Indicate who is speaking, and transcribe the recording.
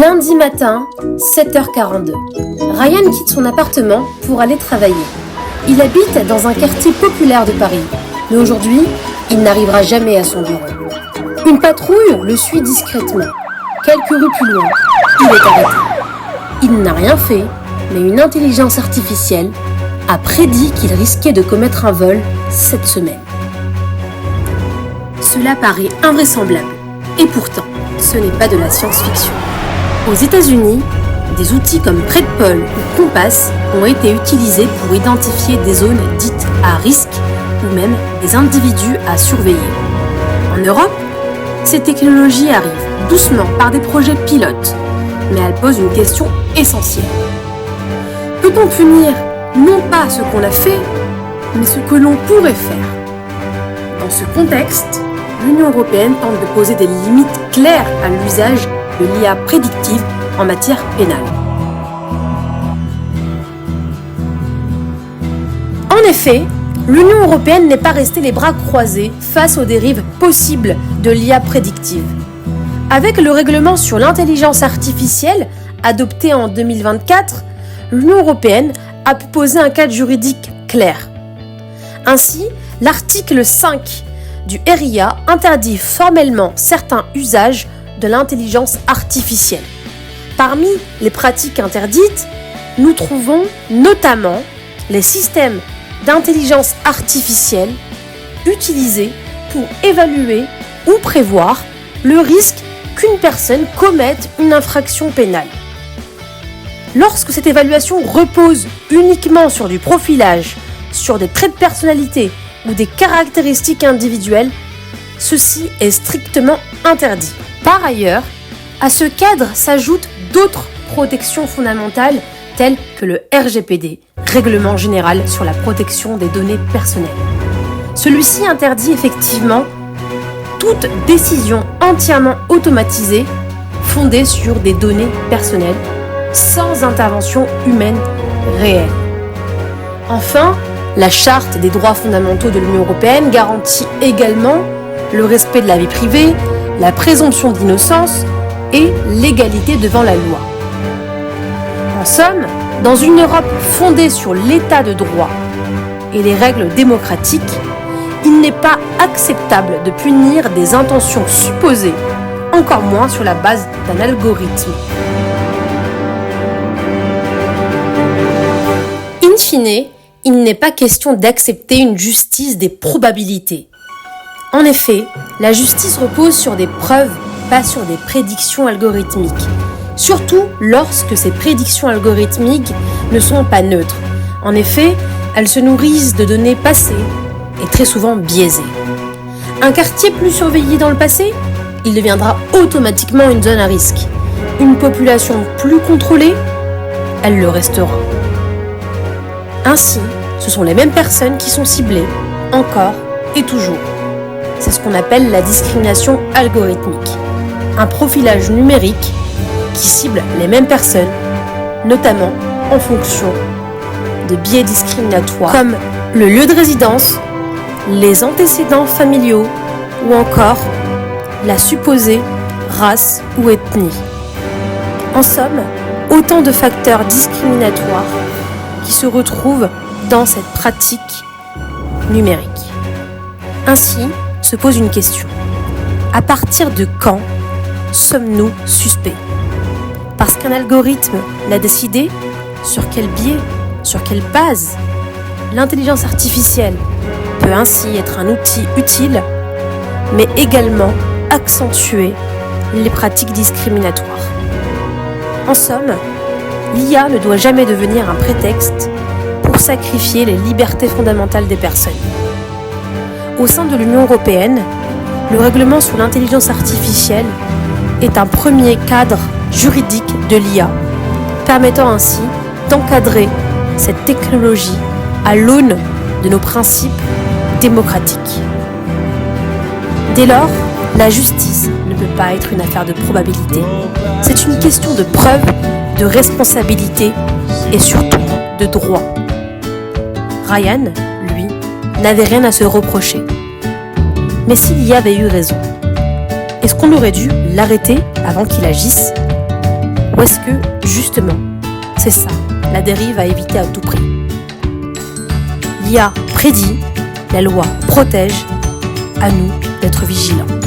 Speaker 1: Lundi matin, 7h42. Ryan quitte son appartement pour aller travailler. Il habite dans un quartier populaire de Paris, mais aujourd'hui, il n'arrivera jamais à son bureau. Une patrouille le suit discrètement. Quelques rues plus loin, il est arrêté. Il n'a rien fait, mais une intelligence artificielle a prédit qu'il risquait de commettre un vol cette semaine. Cela paraît invraisemblable, et pourtant, ce n'est pas de la science-fiction. Aux États-Unis, des outils comme PredPol ou Compass ont été utilisés pour identifier des zones dites à risque ou même des individus à surveiller. En Europe, ces technologies arrivent doucement par des projets pilotes, mais elles posent une question essentielle. Peut-on punir non pas ce qu'on a fait, mais ce que l'on pourrait faire? Dans ce contexte, l'Union européenne tente de poser des limites claires à l'usage de l'IA prédictive en matière pénale. En effet, l'Union européenne n'est pas restée les bras croisés face aux dérives possibles de l'IA prédictive. Avec le règlement sur l'intelligence artificielle, adopté en 2024, l'Union européenne a posé un cadre juridique clair. Ainsi, l'article 5 du RIA interdit formellement certains usages de l'intelligence artificielle. Parmi les pratiques interdites, nous trouvons notamment les systèmes d'intelligence artificielle utilisés pour évaluer ou prévoir le risque qu'une personne commette une infraction pénale. Lorsque cette évaluation repose uniquement sur du profilage, sur des traits de personnalité ou des caractéristiques individuelles, ceci est strictement interdit. Par ailleurs, à ce cadre s'ajoutent d'autres protections fondamentales telles que le RGPD, Règlement général sur la protection des données personnelles. Celui-ci interdit effectivement toute décision entièrement automatisée fondée sur des données personnelles sans intervention humaine réelle. Enfin, la Charte des droits fondamentaux de l'Union européenne garantit également le respect de la vie privée, la présomption d'innocence et l'égalité devant la loi. En somme, dans une Europe fondée sur l'état de droit et les règles démocratiques, il n'est pas acceptable de punir des intentions supposées, encore moins sur la base d'un algorithme. In fine, il n'est pas question d'accepter une justice des probabilités. En effet, la justice repose sur des preuves, pas sur des prédictions algorithmiques. Surtout lorsque ces prédictions algorithmiques ne sont pas neutres. En effet, elles se nourrissent de données passées et très souvent biaisées. Un quartier plus surveillé dans le passé, il deviendra automatiquement une zone à risque. Une population plus contrôlée, elle le restera. Ainsi, ce sont les mêmes personnes qui sont ciblées, encore et toujours. C'est ce qu'on appelle la discrimination algorithmique. Un profilage numérique qui cible les mêmes personnes, notamment en fonction de biais discriminatoires comme le lieu de résidence, les antécédents familiaux ou encore la supposée race ou ethnie. En somme, autant de facteurs discriminatoires qui se retrouvent dans cette pratique numérique. Ainsi, se pose une question. À partir de quand sommes-nous suspects? Parce qu'un algorithme l'a décidé? Sur quel biais? Sur quelle base? L'intelligence artificielle peut ainsi être un outil utile, mais également accentuer les pratiques discriminatoires. En somme, l'IA ne doit jamais devenir un prétexte pour sacrifier les libertés fondamentales des personnes. Au sein de l'Union européenne, le règlement sur l'intelligence artificielle est un premier cadre juridique de l'IA, permettant ainsi d'encadrer cette technologie à l'aune de nos principes démocratiques. Dès lors, la justice ne peut pas être une affaire de probabilité. C'est une question de preuve, de responsabilité et surtout de droit. Ryan, lui, n'avait rien à se reprocher. Mais s'il y avait eu raison, est-ce qu'on aurait dû l'arrêter avant qu'il agisse? Ou est-ce que, justement, c'est ça, la dérive à éviter à tout prix? L'IA prédit, la loi protège, à nous d'être vigilants.